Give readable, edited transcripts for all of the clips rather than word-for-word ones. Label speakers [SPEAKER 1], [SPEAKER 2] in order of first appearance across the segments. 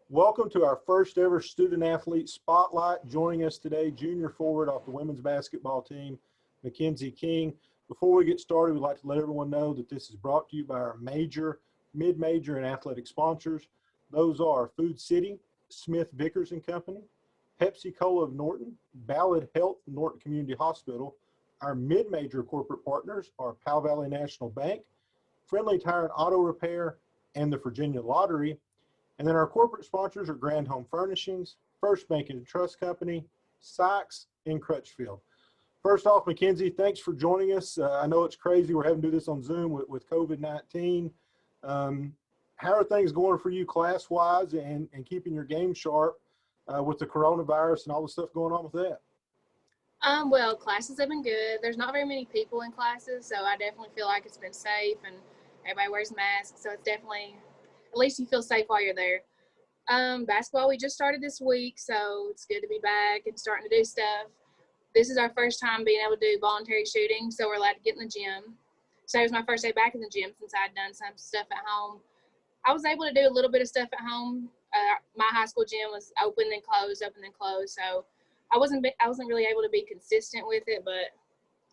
[SPEAKER 1] Welcome to our first ever student athlete spotlight. Joining us today, junior forward off the women's basketball team, Mackenzie King. Before we get started, we'd like to let everyone know that this is brought to you by our major, mid-major, and athletic sponsors. Those are Food City, Smith Vickers and Company, Pepsi Cola of Norton, Ballad Health, Norton Community Hospital. Our mid-major corporate partners are Powell Valley National Bank, Friendly Tire and Auto Repair, and the Virginia Lottery. And then our corporate sponsors are Grand Home Furnishings, First Bank and Trust Company, Sykes, and Crutchfield. First off, Mackenzie, thanks for joining us. I know it's crazy. We're having to do this on Zoom with COVID-19. How are things going for you class-wise and keeping your game sharp with the coronavirus and all the stuff going on with that?
[SPEAKER 2] Well, classes have been good. There's not very many people in classes, so I definitely feel like it's been safe and everybody wears masks. So it's definitely, at least you feel safe while you're there. Basketball, we just started this week, so it's good to be back and starting to do stuff. This is our first time being able to do voluntary shooting, so we're allowed to get in the gym. So it was my first day back in the gym since I'd done some stuff at home. I was able to do a little bit of stuff at home. My high school gym was open and closed, so I wasn't really able to be consistent with it, but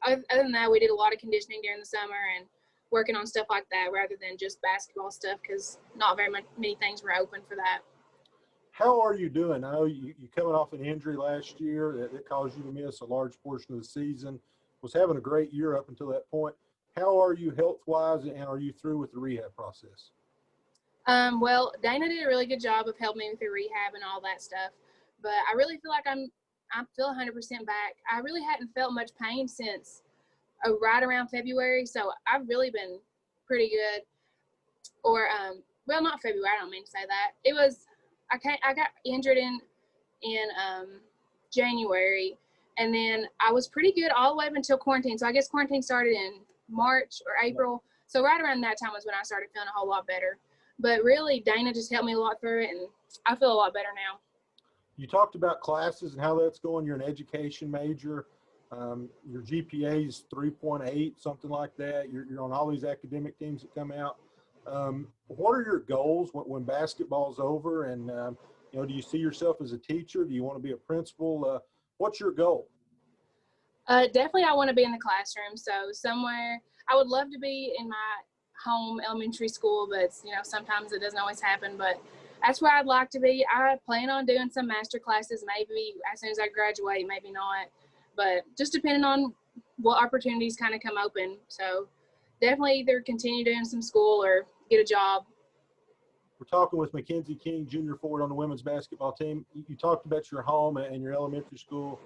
[SPEAKER 2] other than that, we did a lot of conditioning during the summer and working on stuff like that rather than just basketball stuff because not very many things were open for that.
[SPEAKER 1] How are you doing? I know you coming off an injury last year that caused you to miss a large portion of the season, was having a great year up until that point. How are you health-wise, and are you through with the rehab process?
[SPEAKER 2] Well, Dana did a really good job of helping me with the rehab and all that stuff, but I really feel like I feel 100% back. I really hadn't felt much pain since right around February, so I've really been pretty good. Or well, not February. I don't mean to say that. It was I got injured in January, and then I was pretty good all the way up until quarantine. So I guess quarantine started in March or April. So right around that time was when I started feeling a whole lot better. But really, Dana just helped me a lot through it, and I feel a lot better now.
[SPEAKER 1] You talked about classes and how that's going. You're an education major. Your GPA is 3.8, something like that. You're on all these academic teams that come out. What are your goals when basketball's over? And, do you see yourself as a teacher? Do you want to be a principal? What's your goal?
[SPEAKER 2] Definitely, I want to be in the classroom. So somewhere, I would love to be in my home elementary school, but sometimes it doesn't always happen. But that's where I'd like to be. I plan on doing some master classes, maybe as soon as I graduate, maybe not. But just depending on what opportunities kind of come open. So definitely either continue doing some school or get a job.
[SPEAKER 1] We're talking with Mackenzie King, junior forward on the women's basketball team. You talked about your home and your elementary school.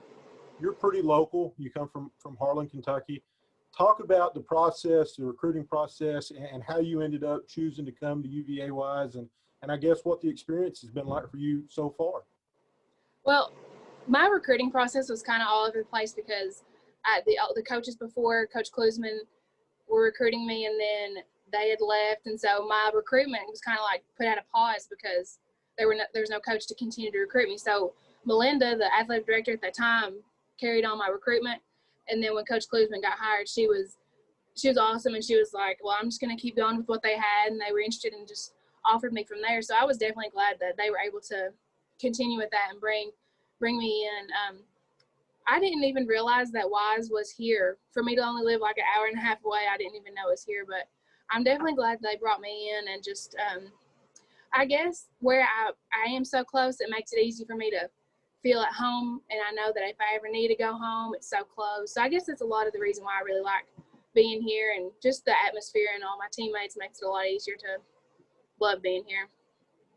[SPEAKER 1] You're pretty local. You come from Harlan, Kentucky. Talk about the process, the recruiting process, and how you ended up choosing to come to UVA-wise, and I guess what the experience has been like for you so far.
[SPEAKER 2] Well, my recruiting process was kind of all over the place because the coaches before, Coach Klusman, were recruiting me, and then they had left, and so my recruitment was kind of like put out of pause because there was no coach to continue to recruit me. So Melinda, the athletic director at that time, carried on my recruitment, and then when Coach Klusman got hired, she was awesome, and she was like, well, I'm just going to keep going with what they had, and they were interested and just offered me from there. So I was definitely glad that they were able to continue with that and bring me in. I didn't even realize that Wise was here. For me to only live like an hour and a half away, I didn't even know it was here. But I'm definitely glad they brought me in, and just I guess where I am so close, it makes it easy for me to feel at home. And I know that if I ever need to go home, it's so close. So I guess that's a lot of the reason why I really like being here, and just the atmosphere and all my teammates makes it a lot easier to love being here.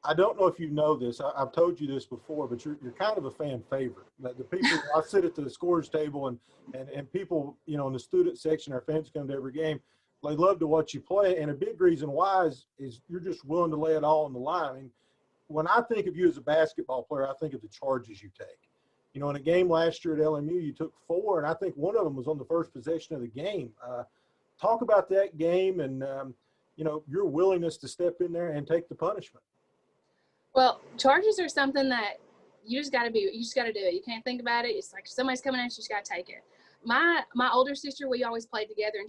[SPEAKER 1] I don't know if you know this. I've told you this before, but you're kind of a fan favorite. The people I sit at the scores table and people, in the student section, our fans come to every game. They love to watch you play, and a big reason why is you're just willing to lay it all on the line. I mean, when I think of you as a basketball player, I think of the charges you take. In a game last year at LMU, you took 4, and I think one of them was on the first possession of the game. Talk about that game and your willingness to step in there and take the punishment.
[SPEAKER 2] Well, charges are something that you just got to do it. You can't think about it. It's like somebody's coming at you, just got to take it. My older sister, we always played together, and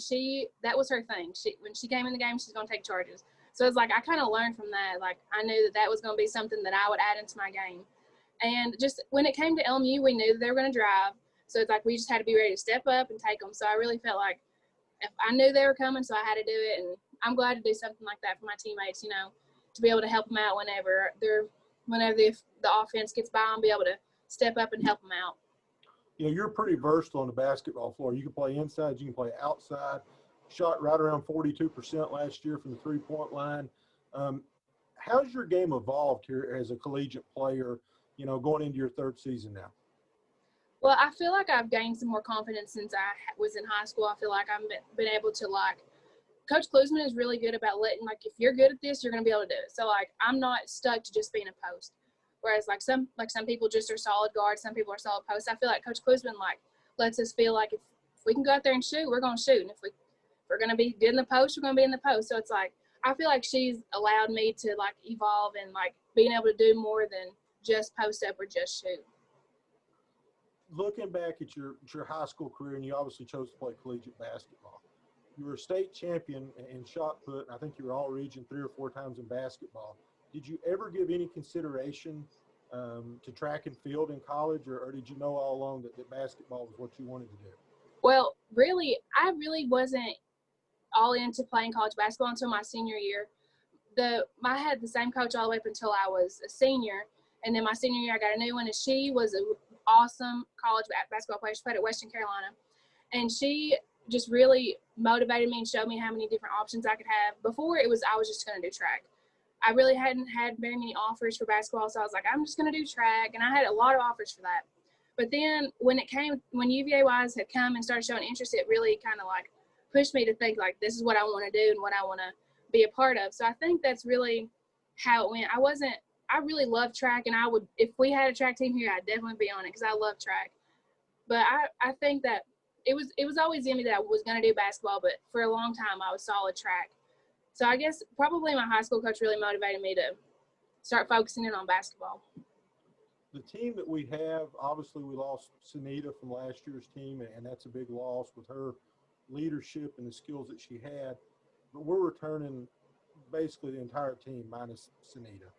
[SPEAKER 2] that was her thing. When she came in the game, she's going to take charges. So it's like I kind of learned from that. Like I knew that was going to be something that I would add into my game. And just when it came to LMU, we knew that they were going to drive. So it's like we just had to be ready to step up and take them. So I really felt like if I knew they were coming, so I had to do it. And I'm glad to do something like that for my teammates, to be able to help them out whenever the offense gets by and be able to step up and help them out.
[SPEAKER 1] You're pretty versatile on the basketball floor. You can play inside, you can play outside. Shot right around 42% last year from the three-point line. How's your game evolved here as a collegiate player, going into your third season now?
[SPEAKER 2] Well, I feel like I've gained some more confidence since I was in high school. I feel like I've been able to, Coach Klusman is really good about letting, if you're good at this, you're going to be able to do it. So, I'm not stuck to just being a post. Whereas, some people just are solid guards, some people are solid posts. I feel like Coach Klusman, lets us feel like if we can go out there and shoot, we're going to shoot. And if we're going to be good in the post, we're going to be in the post. So, it's I feel like she's allowed me to, evolve and, being able to do more than just post up or just shoot.
[SPEAKER 1] Looking back at your high school career, and you obviously chose to play collegiate basketball. You were a state champion in shot put, and I think you were all-region 3 or 4 times in basketball. Did you ever give any consideration to track and field in college, or did you know all along that basketball was what you wanted to do?
[SPEAKER 2] Well, I really wasn't all into playing college basketball until my senior year. I had the same coach all the way up until I was a senior, and then my senior year I got a new one, and she was an awesome college basketball player. She played at Western Carolina, and she just really motivated me and showed me how many different options I could have. Before I was just going to do track. I really hadn't had very many offers for basketball, so I was like, I'm just going to do track, and I had a lot of offers for that. But then when UVA-wise had come and started showing interest, it really kind of pushed me to think this is what I want to do and what I want to be a part of. So I think that's really how it went. I really love track, and if we had a track team here, I'd definitely be on it because I love track. But I think that it was always in me that I was going to do basketball, but for a long time I was solid track. So I guess probably my high school coach really motivated me to start focusing in on basketball.
[SPEAKER 1] The team that we have, obviously we lost Sunita from last year's team, and that's a big loss with her leadership and the skills that she had. But we're returning basically the entire team minus Sunita.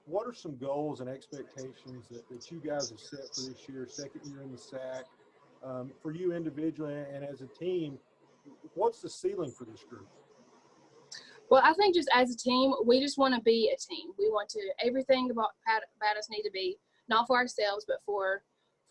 [SPEAKER 1] What are some goals and expectations that you guys have set for this year, second year in the SAC, for you individually and as a team? What's the ceiling for this group?
[SPEAKER 2] Well, I think just as a team, we just want to be a team. We want to – everything about us need to be not for ourselves but for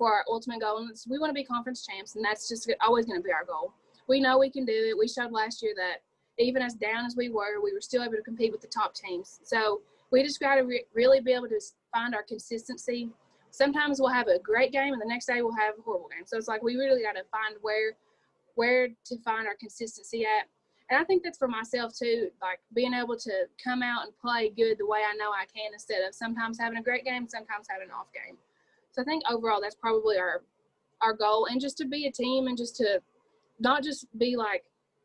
[SPEAKER 2] our ultimate goal. And we want to be conference champs, and that's just always going to be our goal. We know we can do it. We showed last year that even as down as we were still able to compete with the top teams. So we just got to really be able to find our consistency. Sometimes we'll have a great game, and the next day we'll have a horrible game. So it's we really got to find where to find our consistency at. And I think that's for myself too, being able to come out and play good the way I know I can instead of sometimes having a great game, sometimes having an off game. So I think overall that's probably our goal, and just to be a team and just to not just be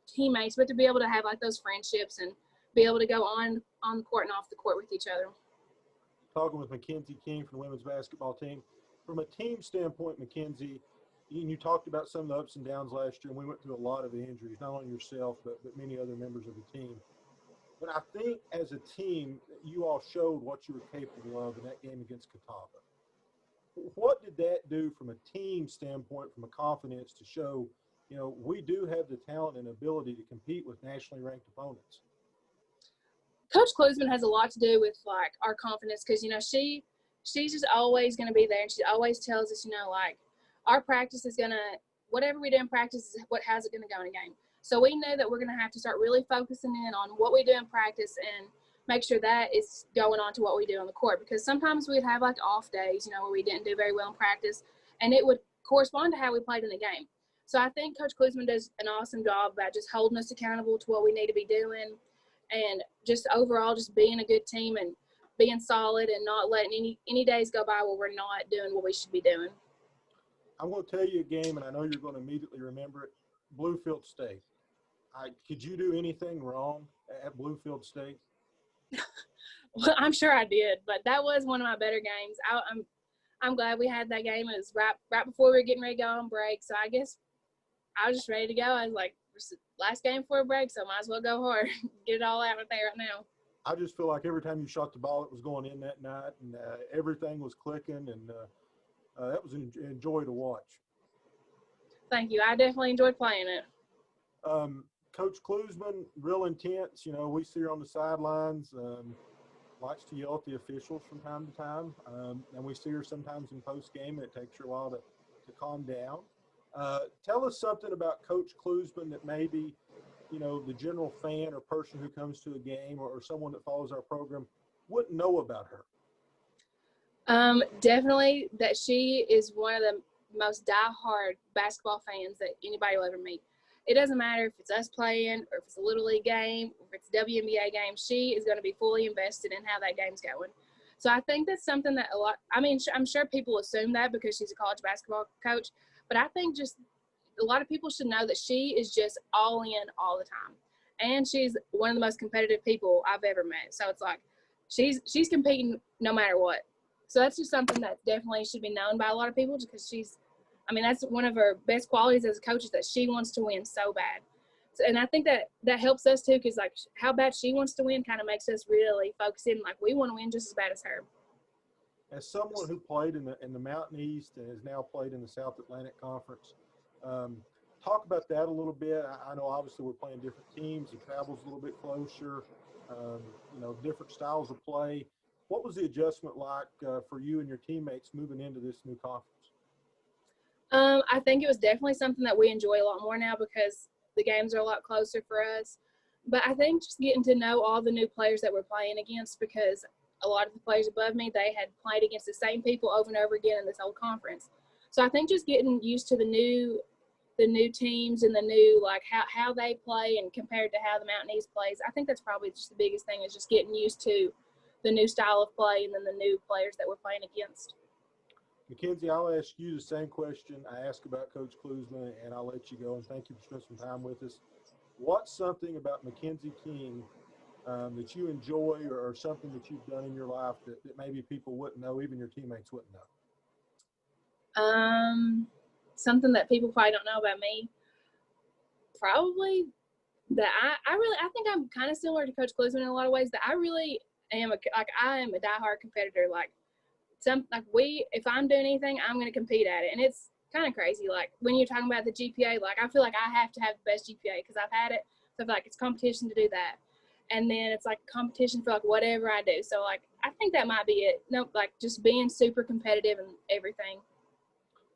[SPEAKER 2] teammates, but to be able to have those friendships and be able to go on the court and off the court with each other.
[SPEAKER 1] Talking with Mackenzie King from the women's basketball team. From a team standpoint, Mackenzie, you talked about some of the ups and downs last year, and we went through a lot of the injuries, not only yourself, but many other members of the team. But I think as a team, you all showed what you were capable of in that game against Catawba. What did that do from a team standpoint, from a confidence to show, we do have the talent and ability to compete with nationally ranked opponents?
[SPEAKER 2] Coach Klusman has a lot to do with our confidence because, she's just always going to be there, and she always tells us, our practice is going to – whatever we do in practice is how's it going to go in a game. So we know that we're going to have to start really focusing in on what we do in practice and make sure that is going on to what we do on the court, because sometimes we'd have off days, where we didn't do very well in practice, and it would correspond to how we played in the game. So I think Coach Klusman does an awesome job about just holding us accountable to what we need to be doing and just overall just being a good team and being solid and not letting any days go by where we're not doing what we should be doing.
[SPEAKER 1] I'm going to tell you a game, and I know you're going to immediately remember it. Bluefield State. Could you do anything wrong at Bluefield State?
[SPEAKER 2] Well, I'm sure I did, but that was one of my better games. I'm glad we had that game. It was right before we were getting ready to go on break, so I guess I was just ready to go. I was last game before a break, so might as well go hard. Get it all out there right now.
[SPEAKER 1] I just feel like every time you shot the ball, it was going in that night, and everything was clicking, and that was an enjoy to watch.
[SPEAKER 2] Thank you. I definitely enjoyed playing it.
[SPEAKER 1] Coach Klusman, real intense. You know, we see her on the sidelines, likes to yell at the officials from time to time, and we see her sometimes in post game, and it takes her a while to calm down. Tell us something about Coach Klusman that maybe, you know, the general fan or person who comes to a game or someone that follows our program wouldn't know about her.
[SPEAKER 2] Definitely that she is one of the most diehard basketball fans that anybody will ever meet. It doesn't matter if it's us playing or if it's a Little League game or if it's a WNBA game. She is going to be fully invested in how that game's going. So I think that's something that I'm sure people assume that because she's a college basketball coach, but I think just a lot of people should know that she is just all in all the time. And she's one of the most competitive people I've ever met. So it's like she's competing no matter what. So that's just something that definitely should be known by a lot of people because that's one of her best qualities as a coach is that she wants to win so bad. So, and I think that helps us too because, like, how bad she wants to win kind of makes us really focus in. Like, we want to win just as bad as her.
[SPEAKER 1] As someone who played in the Mountain East and has now played in the South Atlantic Conference, talk about that a little bit. I know obviously we're playing different teams. The travel's a little bit closer, you know, different styles of play. What was the adjustment like for you and your teammates moving into this new conference?
[SPEAKER 2] I think it was definitely something that we enjoy a lot more now because the games are a lot closer for us. But I think just getting to know all the new players that we're playing against because a lot of the players above me, they had played against the same people over and over again in this whole conference. So I think just getting used to the new teams and the new, like, how they play and compared to how the Mountain East plays, I think that's probably just the biggest thing is just getting used to the new style of play and then the new players that we're playing against.
[SPEAKER 1] Mackenzie, I'll ask you the same question I asked about Coach Klusman, and I'll let you go. And thank you for spending some time with us. What's something about Mackenzie King that you enjoy or something that you've done in your life that maybe people wouldn't know, even your teammates wouldn't know?
[SPEAKER 2] Something that people probably don't know about me, probably that I think I'm kind of similar to Coach Klusman in a lot of ways, that I really am I am a diehard competitor. If I'm doing anything, I'm going to compete at it. And it's kind of crazy. Like when you're talking about the GPA, like I feel like I have to have the best GPA because I've had it. So I feel like it's competition to do that. And then it's like competition for like whatever I do. So like, I think that might be it. No, like just being super competitive and everything.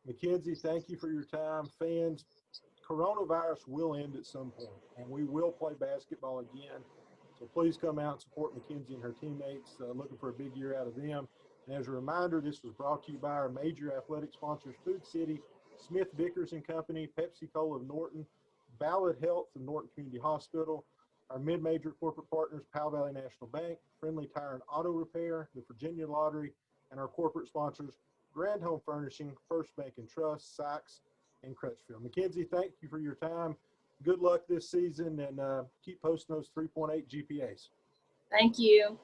[SPEAKER 1] Mackenzie, thank you for your time. Fans, coronavirus will end at some point, and we will play basketball again. So please come out and support Mackenzie and her teammates. Looking for a big year out of them. And as a reminder, this was brought to you by our major athletic sponsors, Food City, Smith Vickers and Company, Pepsi Cola of Norton, Ballad Health of Norton Community Hospital, our mid-major corporate partners, Powell Valley National Bank, Friendly Tire and Auto Repair, the Virginia Lottery, and our corporate sponsors, Grand Home Furnishing, First Bank and Trust, Sykes, and Crutchfield. Mackenzie, thank you for your time. Good luck this season, and keep posting those 3.8 GPAs.
[SPEAKER 2] Thank you.